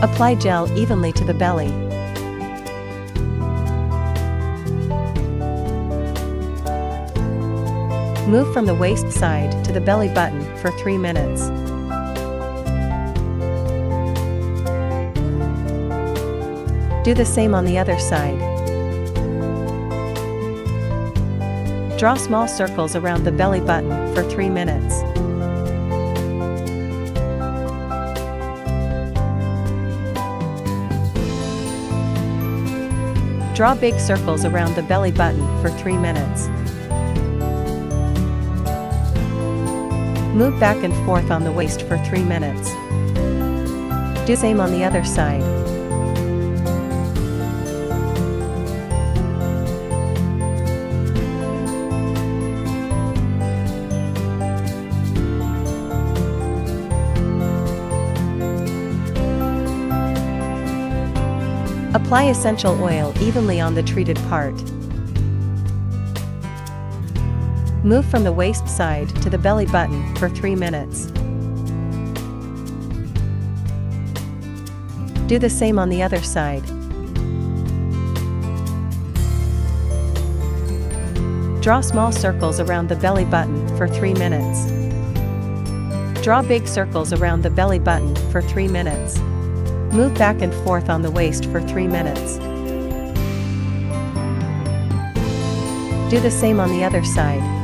Apply gel evenly to the belly. Move from the waist side to the belly button for 3 minutes. Do the same on the other side. Draw small circles around the belly button for 3 minutes. Draw big circles around the belly button for 3 minutes. Move back and forth on the waist for 3 minutes. Do the same on the other side. Apply essential oil evenly on the treated part. Move from the waist side to the belly button for 3 minutes. Do the same on the other side. Draw small circles around the belly button for 3 minutes. Draw big circles around the belly button for 3 minutes. Move back and forth on the waist for 3 minutes. Do the same on the other side.